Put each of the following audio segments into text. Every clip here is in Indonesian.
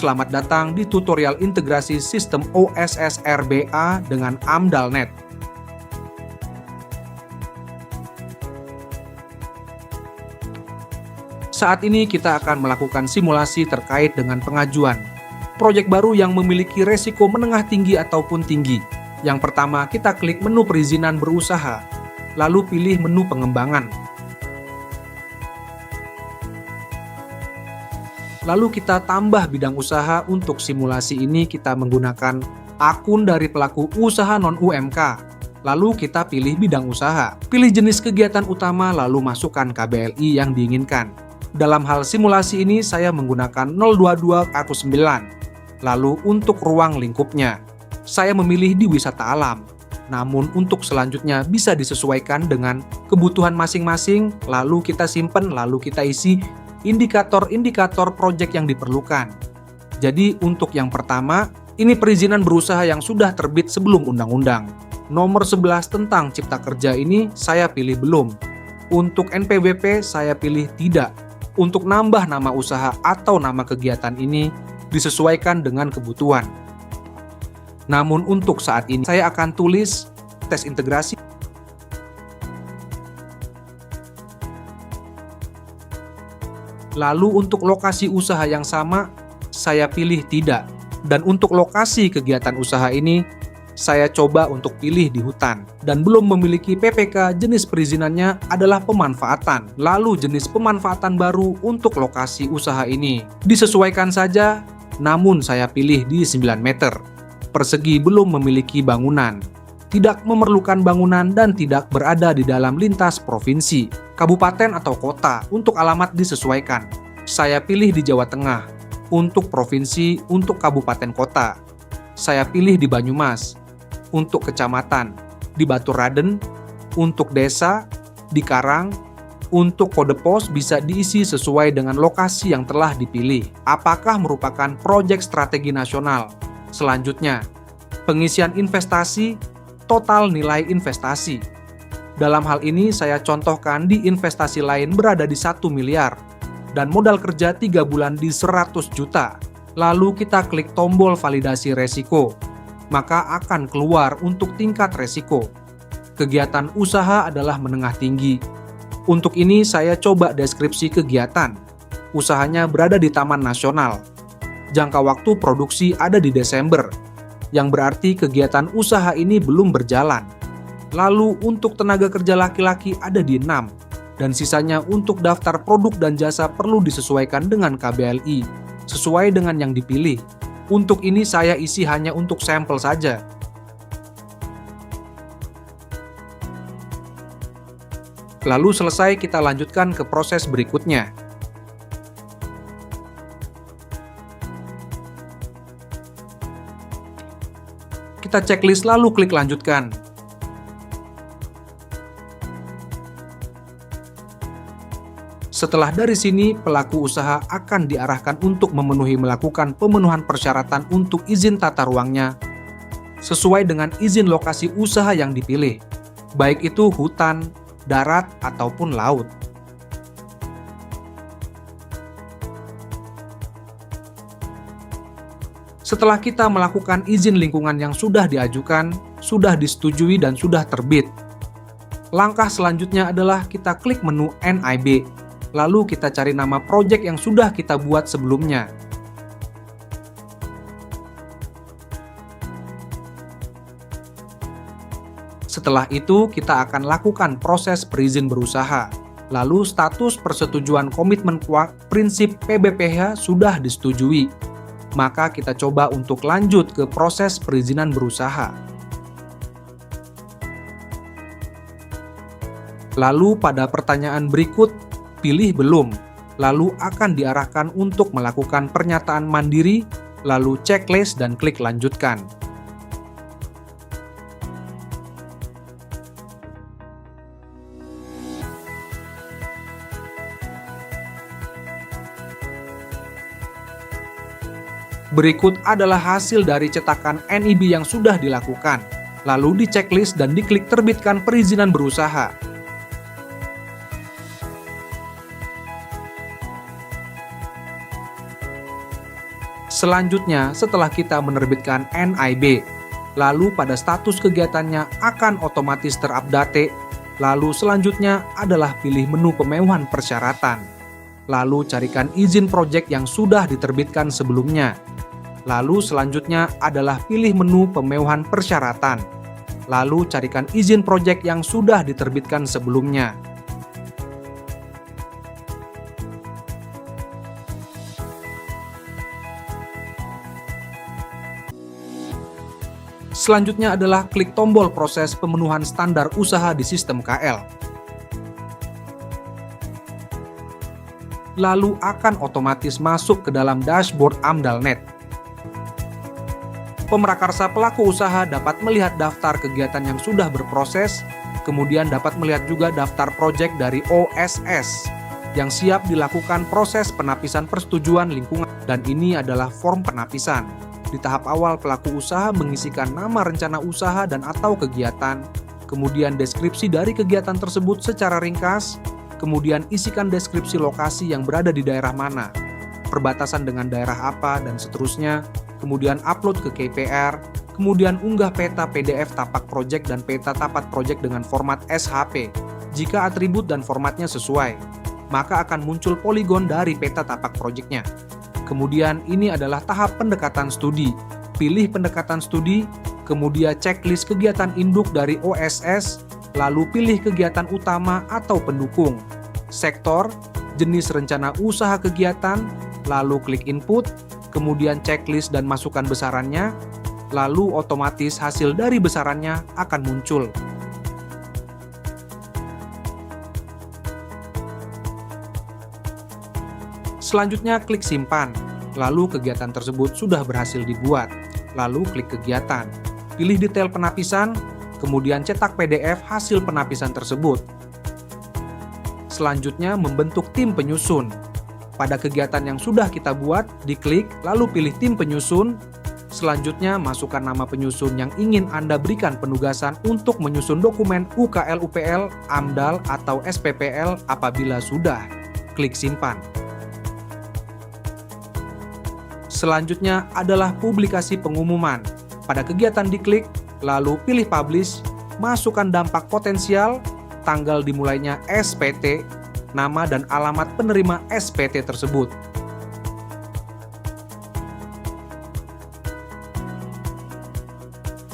Selamat datang di tutorial integrasi sistem OSS RBA dengan AMDAL.NET. Saat ini kita akan melakukan simulasi terkait dengan pengajuan proyek baru yang memiliki resiko menengah tinggi ataupun tinggi. Yang pertama, kita klik menu perizinan berusaha, lalu pilih menu pengembangan. Lalu kita tambah bidang usaha. Untuk simulasi ini kita menggunakan akun dari pelaku usaha non-UMK. Lalu kita pilih bidang usaha. Pilih jenis kegiatan utama lalu masukkan KBLI yang diinginkan. Dalam hal simulasi ini saya menggunakan 022-9. Lalu untuk ruang lingkupnya, saya memilih di wisata alam. Namun untuk selanjutnya bisa disesuaikan dengan kebutuhan masing-masing. Lalu kita simpan, lalu kita isi indikator-indikator proyek yang diperlukan. Jadi untuk yang pertama, ini perizinan berusaha yang sudah terbit sebelum undang-undang. Nomor 11 tentang Cipta Kerja ini saya pilih belum. Untuk NPWP saya pilih tidak. Untuk nambah nama usaha atau nama kegiatan ini disesuaikan dengan kebutuhan. Namun untuk saat ini saya akan tulis tes integrasi. Lalu untuk lokasi usaha yang sama, saya pilih tidak. Dan untuk lokasi kegiatan usaha ini, saya coba untuk pilih di hutan. Dan belum memiliki PPK, jenis perizinannya adalah pemanfaatan. Lalu jenis pemanfaatan baru untuk lokasi usaha ini disesuaikan saja, namun saya pilih di 9 meter. Persegi belum memiliki bangunan. Tidak memerlukan bangunan dan tidak berada di dalam lintas provinsi, kabupaten atau kota. Untuk alamat disesuaikan. Saya pilih di Jawa Tengah. Untuk provinsi, untuk kabupaten kota, saya pilih di Banyumas. Untuk kecamatan, di Baturaden. Untuk desa, di Karang. Untuk kode pos bisa diisi sesuai dengan lokasi yang telah dipilih. Apakah merupakan proyek strategi nasional? Selanjutnya, pengisian investasi, total nilai investasi. Dalam hal ini saya contohkan di investasi lain berada di 1 miliar dan modal kerja 3 bulan di 100 juta. Lalu kita klik tombol validasi resiko, maka akan keluar untuk tingkat resiko. Kegiatan usaha adalah menengah tinggi. Untuk ini saya coba deskripsi kegiatan. Usahanya berada di Taman Nasional. Jangka waktu produksi ada di Desember, yang berarti kegiatan usaha ini belum berjalan. Lalu untuk tenaga kerja laki-laki ada di 6, dan sisanya untuk daftar produk dan jasa perlu disesuaikan dengan KBLI, sesuai dengan yang dipilih. Untuk ini saya isi hanya untuk sampel saja. Lalu selesai, kita lanjutkan ke proses berikutnya. Kita checklist lalu klik lanjutkan. Setelah dari sini, pelaku usaha akan diarahkan untuk melakukan pemenuhan persyaratan untuk izin tata ruangnya sesuai dengan izin lokasi usaha yang dipilih, baik itu hutan, darat, ataupun laut. Setelah kita melakukan izin lingkungan yang sudah diajukan, sudah disetujui dan sudah terbit, langkah selanjutnya adalah kita klik menu NIB, lalu kita cari nama proyek yang sudah kita buat sebelumnya. Setelah itu, kita akan lakukan proses berizin berusaha. Lalu status persetujuan komitmen prinsip PBPH sudah disetujui. Maka kita coba untuk lanjut ke proses perizinan berusaha. Lalu pada pertanyaan berikut, pilih belum, lalu akan diarahkan untuk melakukan pernyataan mandiri, lalu checklist dan klik lanjutkan. Berikut adalah hasil dari cetakan NIB yang sudah dilakukan. Lalu di checklist dan diklik terbitkan perizinan berusaha. Selanjutnya, setelah kita menerbitkan NIB, lalu pada status kegiatannya akan otomatis terupdate. Lalu selanjutnya adalah pilih menu pemenuhan persyaratan. Lalu carikan izin proyek yang sudah diterbitkan sebelumnya. Lalu selanjutnya adalah pilih menu pemenuhan persyaratan. Lalu carikan izin proyek yang sudah diterbitkan sebelumnya. Selanjutnya adalah klik tombol proses pemenuhan standar usaha di sistem KL. Lalu akan otomatis masuk ke dalam dashboard AMDALNet. Pemrakarsa pelaku usaha dapat melihat daftar kegiatan yang sudah berproses, kemudian dapat melihat juga daftar proyek dari OSS yang siap dilakukan proses penapisan persetujuan lingkungan, dan ini adalah form penapisan. Di tahap awal, pelaku usaha mengisikan nama rencana usaha dan atau kegiatan, kemudian deskripsi dari kegiatan tersebut secara ringkas, kemudian isikan deskripsi lokasi yang berada di daerah mana, perbatasan dengan daerah apa, dan seterusnya, kemudian upload ke KPR, kemudian unggah peta PDF tapak project dan peta tapak project dengan format SHP. Jika atribut dan formatnya sesuai, maka akan muncul poligon dari peta tapak projectnya. Kemudian ini adalah tahap pendekatan studi. Pilih pendekatan studi, kemudian checklist kegiatan induk dari OSS, lalu pilih kegiatan utama atau pendukung, sektor, jenis rencana usaha kegiatan, lalu klik input, kemudian checklist dan masukkan besarannya, lalu otomatis hasil dari besarannya akan muncul. Selanjutnya klik simpan, lalu kegiatan tersebut sudah berhasil dibuat. Lalu klik kegiatan, pilih detail penapisan, kemudian cetak PDF hasil penapisan tersebut. Selanjutnya membentuk tim penyusun. Pada kegiatan yang sudah kita buat, diklik, lalu pilih tim penyusun. Selanjutnya masukkan nama penyusun yang ingin Anda berikan penugasan untuk menyusun dokumen UKL-UPL, AMDAL, atau SPPL apabila sudah. Klik simpan. Selanjutnya adalah publikasi pengumuman. Pada kegiatan diklik, lalu pilih publish, masukkan dampak potensial, tanggal dimulainya SPT, nama dan alamat penerima SPT tersebut.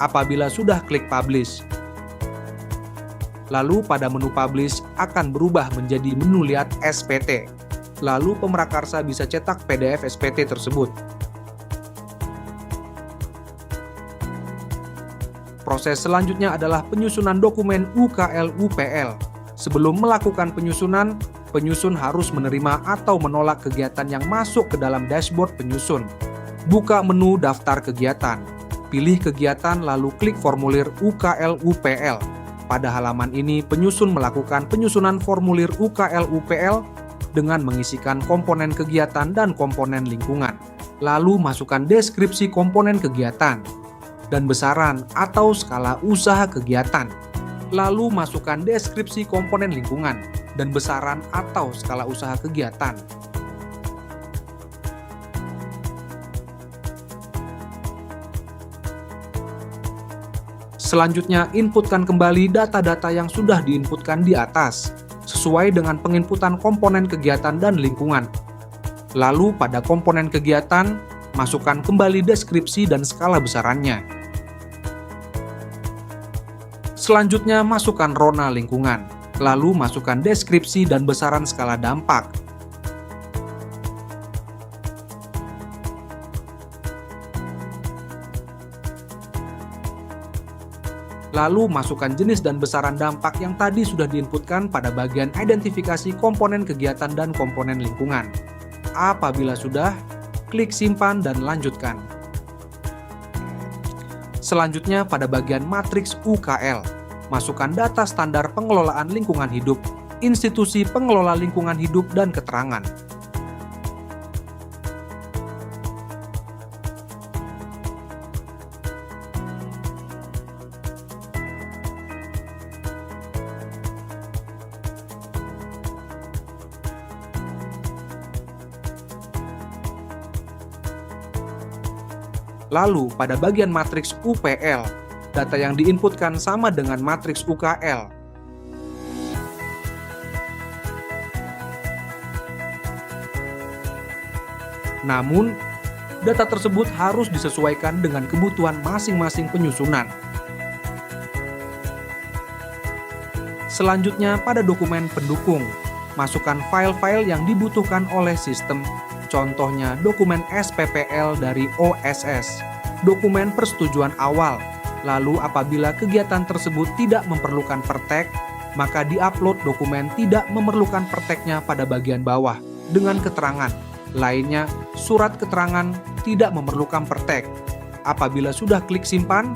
Apabila sudah klik publish, lalu pada menu publish akan berubah menjadi menu lihat SPT. Lalu pemrakarsa bisa cetak PDF SPT tersebut. Proses selanjutnya adalah penyusunan dokumen UKL-UPL. Sebelum melakukan penyusunan, penyusun harus menerima atau menolak kegiatan yang masuk ke dalam dashboard penyusun. Buka menu daftar kegiatan. Pilih kegiatan lalu klik formulir UKL-UPL. Pada halaman ini, penyusun melakukan penyusunan formulir UKL-UPL dengan mengisikan komponen kegiatan dan komponen lingkungan. Lalu masukkan deskripsi komponen kegiatan dan besaran atau skala usaha kegiatan. Lalu masukkan deskripsi komponen lingkungan dan besaran atau skala usaha kegiatan. Selanjutnya, inputkan kembali data-data yang sudah diinputkan di atas, sesuai dengan penginputan komponen kegiatan dan lingkungan. Lalu pada komponen kegiatan, masukkan kembali deskripsi dan skala besarannya. Selanjutnya, masukkan rona lingkungan, lalu masukkan deskripsi dan besaran skala dampak. Lalu masukkan jenis dan besaran dampak yang tadi sudah diinputkan pada bagian identifikasi komponen kegiatan dan komponen lingkungan. Apabila sudah, klik simpan dan lanjutkan. Selanjutnya pada bagian matriks UKL, masukkan data standar pengelolaan lingkungan hidup, institusi pengelola lingkungan hidup, dan keterangan. Lalu pada bagian matriks UPL, data yang diinputkan sama dengan matriks UKL. Namun, data tersebut harus disesuaikan dengan kebutuhan masing-masing penyusunan. Selanjutnya pada dokumen pendukung, masukkan file-file yang dibutuhkan oleh sistem, contohnya dokumen SPPL dari OSS, dokumen persetujuan awal. Lalu apabila kegiatan tersebut tidak memerlukan pertek, maka diupload dokumen tidak memerlukan perteknya pada bagian bawah dengan keterangan. Lainnya, surat keterangan tidak memerlukan pertek. Apabila sudah klik simpan,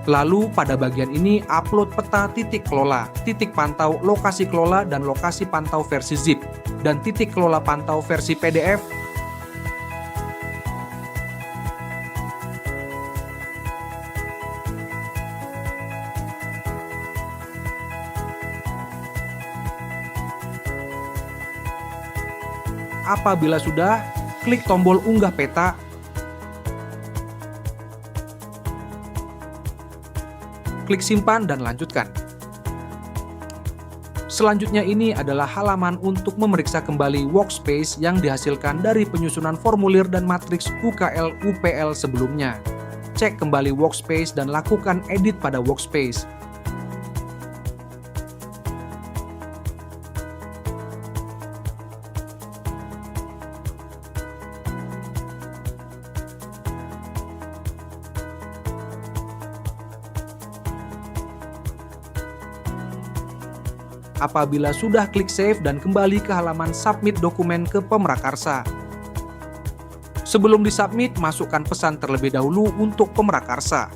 lalu pada bagian ini upload peta titik kelola, titik pantau lokasi kelola dan lokasi pantau versi zip, dan titik kelola pantau versi PDF. Apabila sudah, klik tombol unggah peta. Klik simpan dan lanjutkan. Selanjutnya ini adalah halaman untuk memeriksa kembali workspace yang dihasilkan dari penyusunan formulir dan matriks UKL-UPL sebelumnya. Cek kembali workspace dan lakukan edit pada workspace. Apabila sudah klik save dan kembali ke halaman submit dokumen ke Pemrakarsa. Sebelum disubmit, masukkan pesan terlebih dahulu untuk Pemrakarsa.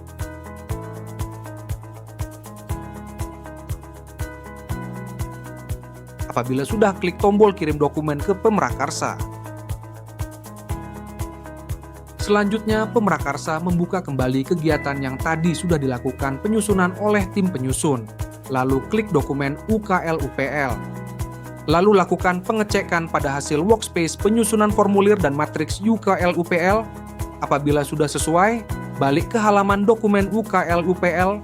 Apabila sudah, klik tombol kirim dokumen ke Pemrakarsa. Selanjutnya, Pemrakarsa membuka kembali kegiatan yang tadi sudah dilakukan penyusunan oleh tim penyusun. Lalu klik dokumen UKL-UPL. Lalu lakukan pengecekan pada hasil workspace penyusunan formulir dan matriks UKL-UPL. Apabila sudah sesuai, balik ke halaman dokumen UKL-UPL.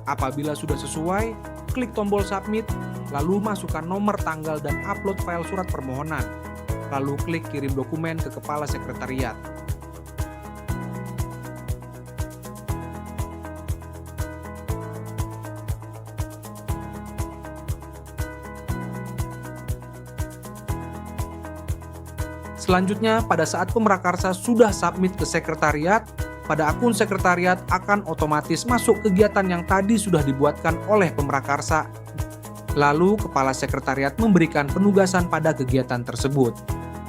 Apabila sudah sesuai, klik tombol submit, lalu masukkan nomor tanggal dan upload file surat permohonan. Lalu klik kirim dokumen ke Kepala Sekretariat. Selanjutnya, pada saat Pemrakarsa sudah submit ke sekretariat, pada akun sekretariat akan otomatis masuk kegiatan yang tadi sudah dibuatkan oleh Pemrakarsa. Lalu, Kepala Sekretariat memberikan penugasan pada kegiatan tersebut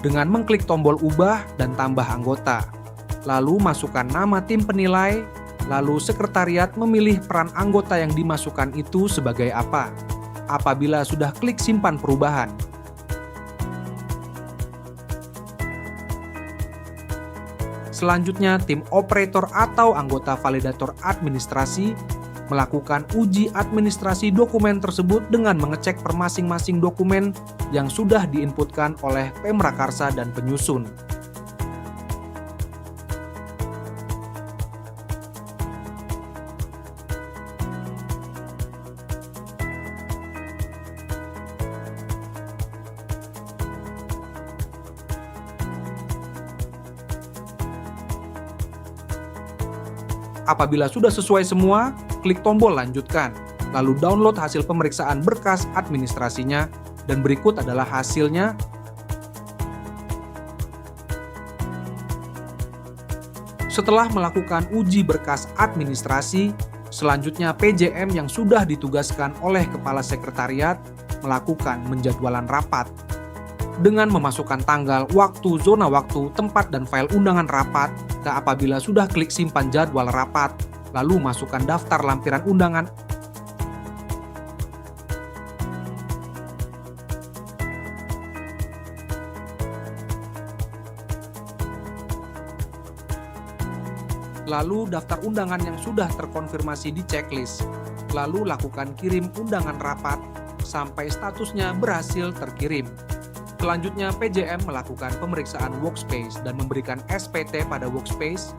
dengan mengklik tombol ubah dan tambah anggota. Lalu, masukkan nama tim penilai, lalu sekretariat memilih peran anggota yang dimasukkan itu sebagai apa. Apabila sudah klik simpan perubahan, selanjutnya, tim operator atau anggota validator administrasi melakukan uji administrasi dokumen tersebut dengan mengecek per masing-masing dokumen yang sudah diinputkan oleh Pemrakarsa dan penyusun. Apabila sudah sesuai semua, klik tombol lanjutkan, lalu download hasil pemeriksaan berkas administrasinya, dan berikut adalah hasilnya. Setelah melakukan uji berkas administrasi, selanjutnya PJM yang sudah ditugaskan oleh Kepala Sekretariat melakukan menjadwalan rapat dengan memasukkan tanggal, waktu, zona waktu, tempat, dan file undangan rapat. Dan apabila sudah klik simpan jadwal rapat, lalu masukkan daftar lampiran undangan. Lalu daftar undangan yang sudah terkonfirmasi di checklist. Lalu lakukan kirim undangan rapat sampai statusnya berhasil terkirim. Selanjutnya, PJM melakukan pemeriksaan workspace dan memberikan SPT pada workspace.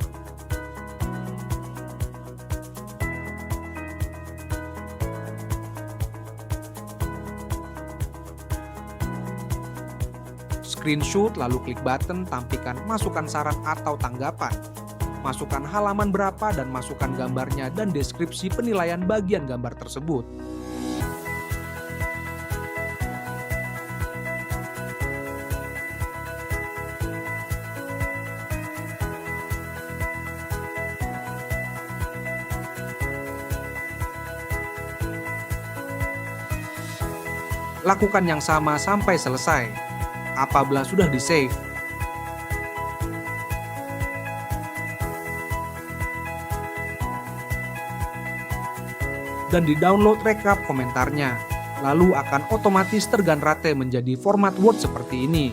Screenshot, lalu klik button, tampilkan masukan saran atau tanggapan. Masukkan halaman berapa dan masukkan gambarnya dan deskripsi penilaian bagian gambar tersebut. Lakukan yang sama sampai selesai. Apabila sudah di-save, dan di-download rekap komentarnya, lalu akan otomatis tergenerate menjadi format Word seperti ini.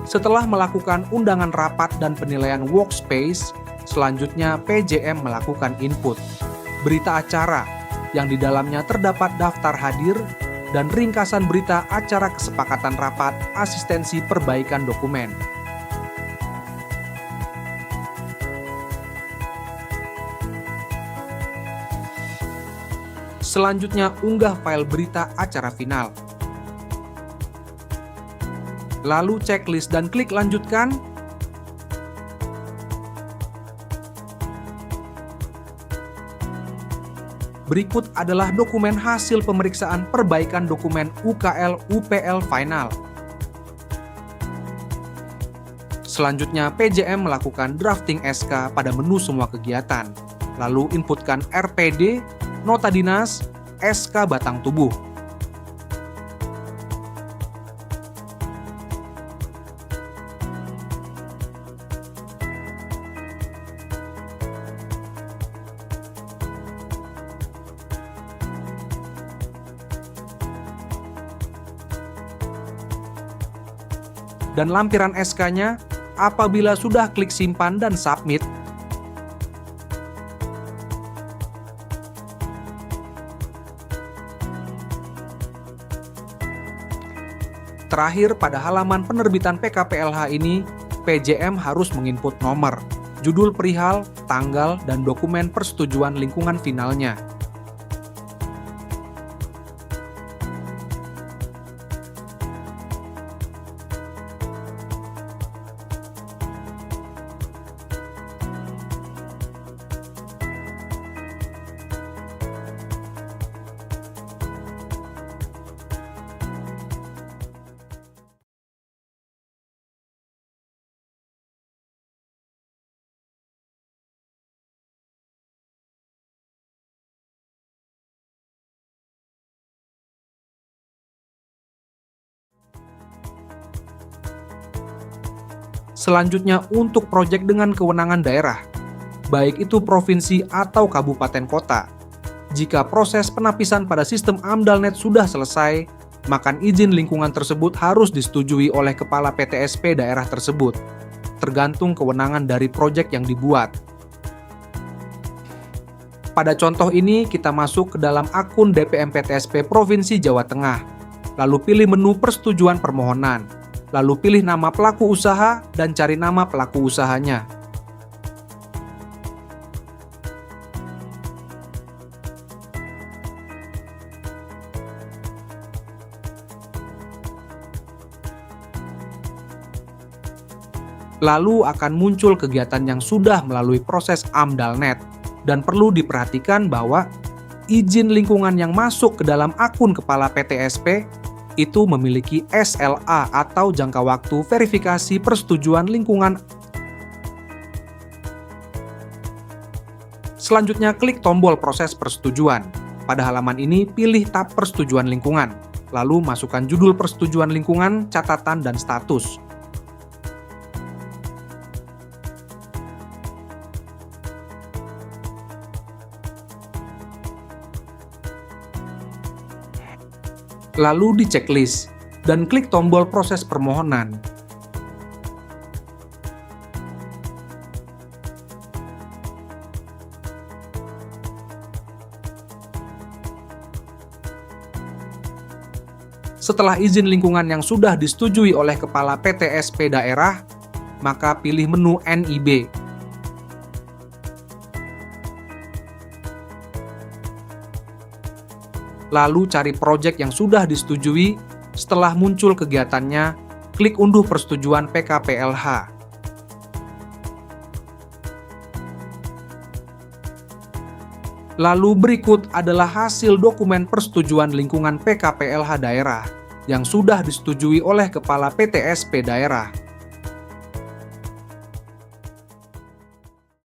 Setelah melakukan undangan rapat dan penilaian workspace, selanjutnya PJM melakukan input berita acara yang di dalamnya terdapat daftar hadir dan ringkasan berita acara kesepakatan rapat asistensi perbaikan dokumen. Selanjutnya, unggah file berita acara final. Lalu checklist dan klik lanjutkan. Berikut adalah dokumen hasil pemeriksaan perbaikan dokumen UKL-UPL final. Selanjutnya, PJM melakukan drafting SK pada menu semua kegiatan. Lalu inputkan RPD, nota dinas, SK batang tubuh. Dan lampiran SK-nya, apabila sudah klik simpan dan submit, terakhir pada halaman penerbitan PKPLH ini, PJM harus menginput nomor, judul perihal, tanggal, dan dokumen persetujuan lingkungan finalnya. Selanjutnya, untuk proyek dengan kewenangan daerah, baik itu provinsi atau kabupaten kota. Jika proses penapisan pada sistem AMDALNet sudah selesai, maka izin lingkungan tersebut harus disetujui oleh kepala PTSP daerah tersebut, tergantung kewenangan dari proyek yang dibuat. Pada contoh ini, kita masuk ke dalam akun DPM PTSP Provinsi Jawa Tengah, lalu pilih menu persetujuan permohonan. Lalu pilih nama pelaku usaha dan cari nama pelaku usahanya. Lalu akan muncul kegiatan yang sudah melalui proses AMDALNet, dan perlu diperhatikan bahwa izin lingkungan yang masuk ke dalam akun kepala PTSP itu memiliki SLA atau jangka waktu verifikasi persetujuan lingkungan. Selanjutnya, klik tombol proses persetujuan. Pada halaman ini, pilih tab persetujuan lingkungan, lalu masukkan judul persetujuan lingkungan, catatan, dan status. Lalu di checklist, dan klik tombol proses permohonan. Setelah izin lingkungan yang sudah disetujui oleh Kepala PTSP daerah, maka pilih menu NIB. Lalu cari proyek yang sudah disetujui. Setelah muncul kegiatannya, klik unduh persetujuan PKPLH. Lalu berikut adalah hasil dokumen persetujuan lingkungan PKPLH daerah yang sudah disetujui oleh Kepala PTSP daerah.